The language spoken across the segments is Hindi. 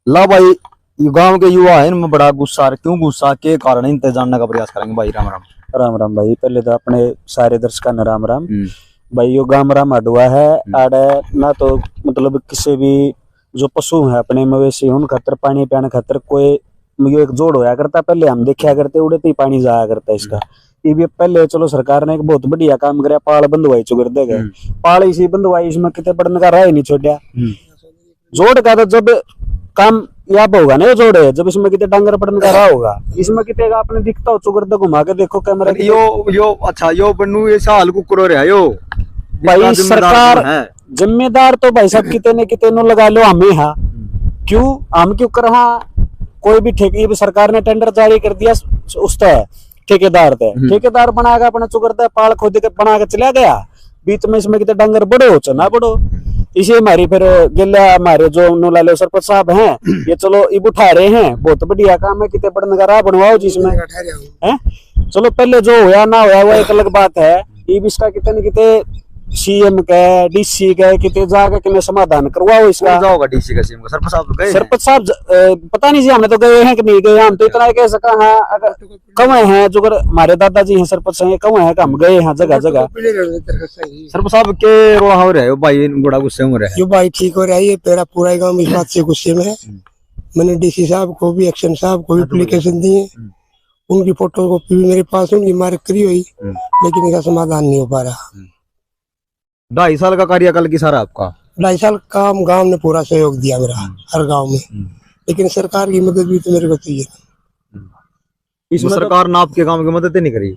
ला भाई, ये गांव के युवा है इनमें बड़ा गुस्सा, क्यों गुस्सा, के कारण इनते जानने का प्रयास करेंगे भाई। राम राम। राम राम भाई, पहले तो अपने सारे दर्शकों ने राम राम भाई। यो गांव राम अडुआ है आड़े ना, तो मतलब किसी भी जो पशु है अपने मवेशी उन खातर पानी पियाने खातर कोई यो एक जोड़ होया करता। पहले हम देखा करते उड़ते ही पानी जाया करता इसका। ये भी पहले चलो सरकार ने एक बहुत बढ़िया काम कराया, पाल बंधवाई चुकर दे गए। पाल इसी बंधवाई, इसमें कितने पड़ने का राय नहीं छोड़ा। जोड़ का तो जब काम याब होगा ना, जोड़ है जब इसमें कितने डांगर पड़ने का रहा होगा, इसमें कितने का आपने दिखता हो चुकर दे घुमा के देखो कैमरा। यो अच्छा यो बनू ये साल कुकुरो रहा यो भाई। सरकार जिम्मेदार तो भाई साहब कितने नो लगा लो हमें। हाँ क्यों हम क्यों कर, हाँ कोई भी ठेके सरकार ने टेंडर जारी कर दिया उस तय ठेकेदार थे, ठेकेदार बनाएगा अपने चुकरता पाल खोद के बना के चला गया। बीच में इसमें कितने डंगर बढ़ो चना बढ़ो। इसे हमारी फिर गिला हमारे जो नोलाले सरपंच साहब हैं, ये चलो इब उठा रहे हैं, बहुत बढ़िया काम है। कितने बड़े नगारा बनवाओ जिसमें है। चलो पहले जो होया ना होया वो एक अलग बात है। इब इसका कितने सीएम का डीसी का कितने जाकर कितने समाधान करवाओ इसका। जाओगा डीसी का सीएम का सरपंच साहब गए, सरपंच साहब पता नहीं जी, हमने तो गए हैं कि नहीं गए। हम तो इतना कह सका है, अगर कौए हैं जो हमारे दादाजी हैं सरपंच हैं, कौए हैं हम गए हैं जगह जगह। सरपंच साहब के रोहा हो रहे हो भाई, बड़ा गुस्से में रहे जो भाई ठीक हो रहा है। ये मेरा पूरा गांव इस बात से गुस्से में है। मैंने डीसी साहब को भी, एक्शन साहब को भी एप्लीकेशन दी है, उनकी फोटो कॉपी भी मेरे पास, उनकी मार्क करी हुई, लेकिन इसका समाधान नहीं हो पा रहा। 2.5 साल का कार्यकाल की सारा आपका 2.5 साल काम गांव ने पूरा सहयोग दिया मेरा हर गांव में, लेकिन सरकार की मदद भी तो मेरे को चाहिए। इसमें सरकार ने आपके गांव की मदद नहीं करी।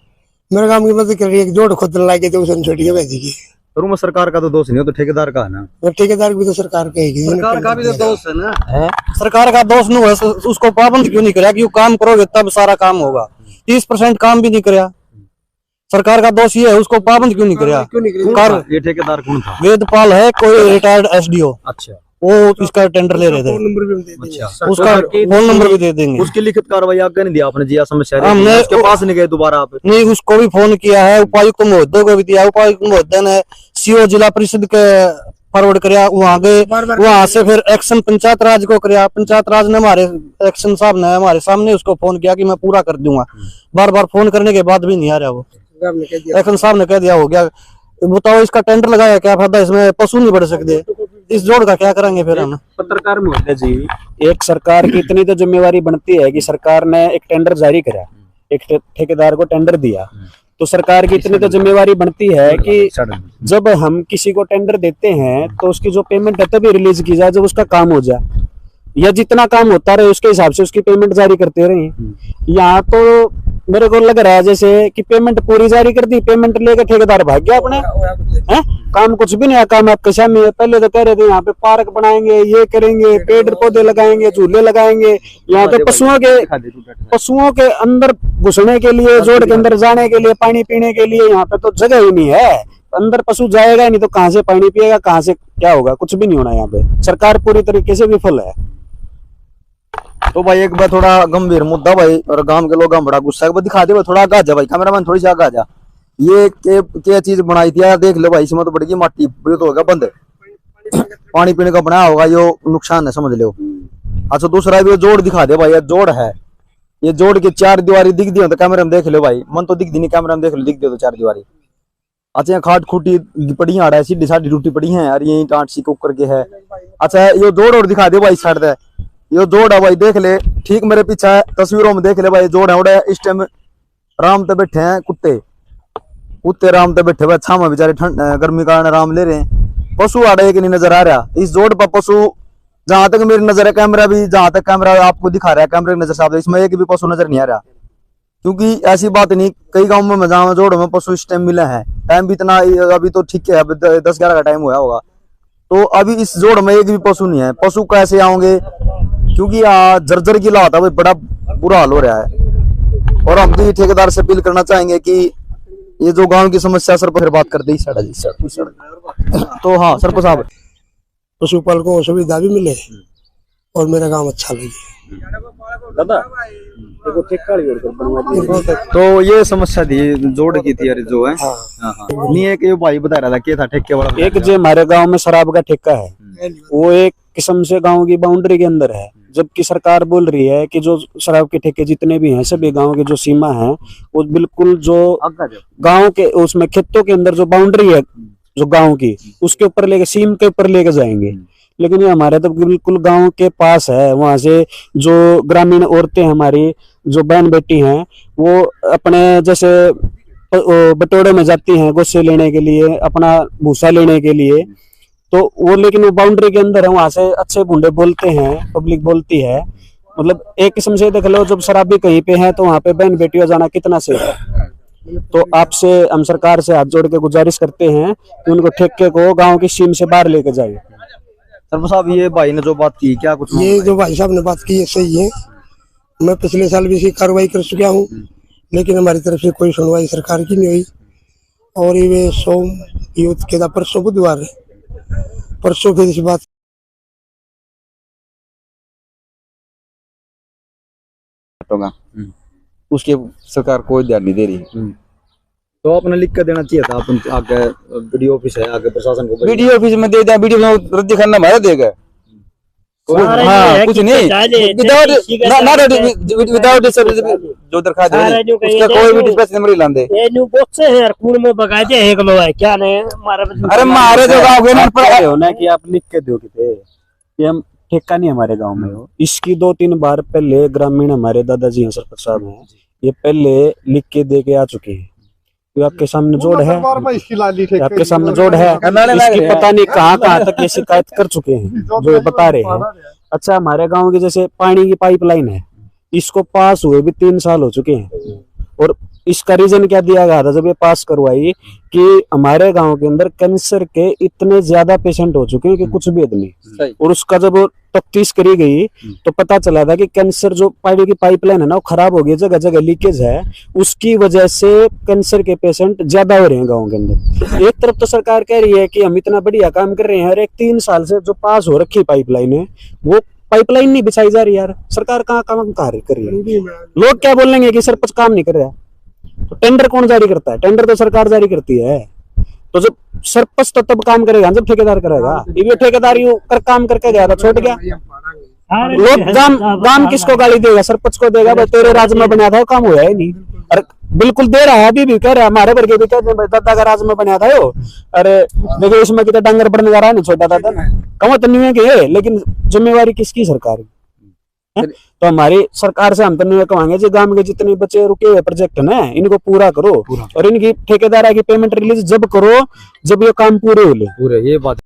मेरे गांव की मदद कर रही है, जोड़ खोदने लागे तो उसे छोड़ के भेजेगी। में सरकार का तो दोष नहीं हो तो ठेकेदार का है ना। और ठेकेदार भी तो सरकार का ही, सरकार का भी तो दोष है ना। सरकार का दोष नहीं है, उसको पाबंद क्यों नहीं कराया कि काम करोगे तब सारा काम होगा। 30% काम भी नहीं कराया, सरकार का दोष ये है, उसको पाबंद क्यों नहीं कराया। ये ठेकेदार कौन था? वेदपाल है, कोई रिटायर्ड एसडीओ। अच्छा, वो इसका टेंडर ले रहे थे। अच्छा, उसका फोन नंबर भी दे देंगे। उसकी लिखित कार्रवाई आपने नहीं दिया, आपने जिया समस्या हमने उसके पास नहीं गए दोबारा आप? नहीं, उसको भी फोन किया है, उपायुक्त महोदय को भी दिया। उपायुक्त महोदय ने सीओ जिला परिषद के फॉरवर्ड कराया, वहाँ गए, वहाँ से फिर एक्शन पंचायत राज को कराया। पंचायत राज ने हमारे एक्शन साहब ने हमारे सामने उसको फोन किया कि मैं पूरा कर दूंगा। बार बार फोन करने के बाद भी नहीं आ रहा वो। एक्शन साहब ने कह दिया हो गया। बताओ इसका टेंडर लगाया क्या फायदा, इसमें पशु नहीं बढ़ सकते। इस जोड़ का क्या करेंगे फिर हम? पत्रकार महोदय जी, एक सरकार की इतनी तो जिम्मेवारी बनती है कि सरकार ने एक टेंडर जारी करा, एक ठेकेदार को टेंडर दिया, तो सरकार की इतनी तो जिम्मेवारी बनती है कि जब हम किसी को टेंडर देते हैं तो उसकी जो पेमेंट है तभी रिलीज की जाए जब उसका काम हो जाए, या जितना काम होता रहे उसके हिसाब से उसकी पेमेंट जारी करते रहे। यहाँ तो मेरे को लग रहा है जैसे कि पेमेंट पूरी जारी कर दी, पेमेंट लेकर ठेकेदार भाग गया अपने। काम कुछ भी नहीं है, काम आपके सामने। पहले तो कह रहे थे यहाँ पे पार्क बनाएंगे, ये करेंगे, पेड़ पौधे लगाएंगे, झूले लगाएंगे। यहाँ पे पशुओं के अंदर घुसने के लिए, जोड़ के अंदर जाने के लिए, पानी पीने के लिए यहाँ पे तो जगह ही नहीं है। अंदर पशु जाएगा नहीं तो कहाँ से पानी पिएगा, कहाँ से क्या होगा, कुछ भी नहीं होना यहाँ पे। सरकार पूरी तरीके से विफल है। तो भाई एक बार थोड़ा गंभीर मुद्दा भाई, और गांव के लोग बड़ा गुस्सा है, दिखा दे भाई, थोड़ा आगे जा भाई, कैमरामैन थोड़ी सी आगे जा। ये क्या चीज बनाई थी यार, देख लो भाई, इसमें तो बड़ी माटी तो होगा बंद, पानी पीने का बनाया होगा, यो नुकसान है समझ लो। अच्छा दूसरा भी जोड़ दिखा दे भाई, जोड़ है, ये जोड़ की 4 दीवारी दिख दी हो तो कैमरे में देख लो भाई, मन तो दिख दी नहीं, कैमरा में देख लो, दिख दे तो 4 दीवारी। अच्छा यहाँ खाट खूटी पड़ी है, सीधी साडी टूटी पड़ी है यार, यही टाट सी कुकर के है। अच्छा ये जोड़ और दिखा दे भाई, साइड है ये जोड़ है भाई, देख ले ठीक मेरे पीछे है, तस्वीरों में देख ले भाई, जोड़ है उड़े। इस टाइम राम पे बैठे हैं कुत्ते राम पे बैठे हुए, अच्छा में बेचारे ठंड गर्मी कारण आराम ले रहे हैं। पशु आड़े एक नहीं नजर आ रहा इस जोड़ पर पशु, जहां तक मेरी नजर है, कैमरा भी जहां तक कैमरा आपको दिखा रहा है, कैमरे की नजर से इसमें एक भी पशु नजर नहीं आ रहा। क्योंकि ऐसी बात नहीं, कई गाँव में जहाँ जोड़ में पशु इस टाइम मिले हैं, टाइम भी इतना अभी तो ठीक है, 10-11 का टाइम हुआ होगा, तो अभी इस जोड़ में एक भी पशु नहीं है। पशु कैसे आओगे, क्योंकि यहाँ जर्जर की लात है, बड़ा बुरा हाल हो रहा है। और हम भी ठेकेदार से अपील करना चाहेंगे कि ये जो गांव की समस्या सर पर बात कर दी तो हाँ सरपंच साहब, पशुपालकों को सुविधा भी मिले और मेरा गांव अच्छा लगे। दादा तो ये समस्या थी जोड़ की थी यार, जो है नहीं एक ये भाई बता रहा था क्या था ठेके वाला। एक जो हमारे गांव में शराब का ठेका है, वो एक किस्म से गांव की बाउंड्री के अंदर है। जबकि सरकार बोल रही है कि जो शराब के ठेके जितने भी हैं सभी गांव के जो सीमा है वो बिल्कुल जो गांव के उसमें खेतों के अंदर जो बाउंड्री है जो गांव की उसके ऊपर लेके सीम के ऊपर लेके जाएंगे। लेकिन ये हमारे तो बिल्कुल गांव के पास है, वहां से जो ग्रामीण औरतें हमारी जो बहन बेटी हैं वो अपने जैसे बटोड़े में जाती हैं गोसे लेने के लिए, अपना भूसा लेने के लिए, तो वो लेकिन वो बाउंड्री के अंदर है, वहां से अच्छे बूढ़े बोलते हैं, पब्लिक बोलती है। मतलब एक किस्म से देख लो जब शराबी कहीं पे है तो वहां पे बहन बेटियों जाना कितना सेफ है। तो आपसे हम सरकार से हाथ जोड़ के गुजारिश करते हैं कि उनको ठेके को गांव की सीम से बाहर लेके जाए। सरपंच साहब ये भाई ने जो बात की क्या कुछ ये जो भाई साहब ने बात की है सही है। मैं पिछले साल भी इसकी कार्रवाई कर चुका हूँ, लेकिन हमारी तरफ से कोई सुनवाई सरकार की नहीं हुई। और ये सोम यूथ के परसों बुधवार है, परसों फिर इस बात होगा उसके सरकार कोई ध्यान नहीं दे रही। तो आपने लिख कर देना चाहिए था, अपन आगे बीडीओ ऑफिस है, आगे प्रशासन को बीडीओ ऑफिस में दे दिया, बीडीओ में रद्दी करना हमारा देगा। हाँ कुछ नहीं, विदाउट जो दरखास्त उसका कोई भी डिस्पैच नंबर ही लांदे क्या नहीं अरे मारे जो गाँव के नंबर होना कि आप लिख के दो कि हम ठेका नहीं हमारे गांव में हो। इसकी 2-3 बार पहले ग्रामीण हमारे दादाजी हैं सरपंच साहब हैं, ये पहले लिख के दे के आ चुके हैं। तो आपके सामने जोड़ है, आपके सामने जोड़ है, इसकी पता नहीं कहाँ तक ये शिकायत कर चुके हैं जो ये बता रहे हैं। अच्छा हमारे गांव की जैसे पानी की पाइपलाइन है, इसको पास हुए भी 3 साल हो चुके हैं। और इसका रीजन क्या दिया गया था जब ये पास करवाई कि हमारे गांव के अंदर कैंसर के इतने ज्यादा पेशेंट हो चुके हैं कि कुछ भी नहीं। और उसका जब तफ्तीश करी गई तो पता चला था कि कैंसर जो पानी की पाइपलाइन है ना वो खराब हो गई, जगह जगह लीकेज है, उसकी वजह से कैंसर के पेशेंट ज्यादा हो रहे हैं गाँव के अंदर। एक तरफ तो सरकार कह रही है कि हम इतना बढ़िया काम कर रहे हैं और एक 3 साल से जो पास हो रखी पाइपलाइन है वो पाइपलाइन नहीं बिछाई जा रही। यार सरकार कहाँ काम कर रही है, लोग क्या बोलेंगे कि सरपंच काम नहीं कर रहा। तो टेंडर कौन जारी करता है? टेंडर तो सरकार जारी करती है। तो जब सरपंच तो तब काम करेगा जब ठेकेदार करेगा। ये ठेकेदार यूं कर काम करके गया था, छोड़ गया। लोग गांव किसको गाली देगा? सरपंच को देगा, भाई तेरे राज में बना था काम हुआ है नहीं। अरे बिल्कुल दे रहा है, अभी भी कह रहा है, हमारे वर्ग भी कहते हैं दादा का राज में बना था यो। अरे देखो इसमें कितना डंगर पड़ने जा रहा है, नहीं छोटा दादा कम तो नहीं है कि, लेकिन जिम्मेवारी किसकी? सरकार की। तो हमारी सरकार से हम तो नहीं कहेंगे जी गांव के जितने बचे रुके हुए प्रोजेक्ट है इनको पूरा करो और इनकी ठेकेदार की पेमेंट रिलीज जब करो जब ये काम पूरे हो ले। पूरे ये बात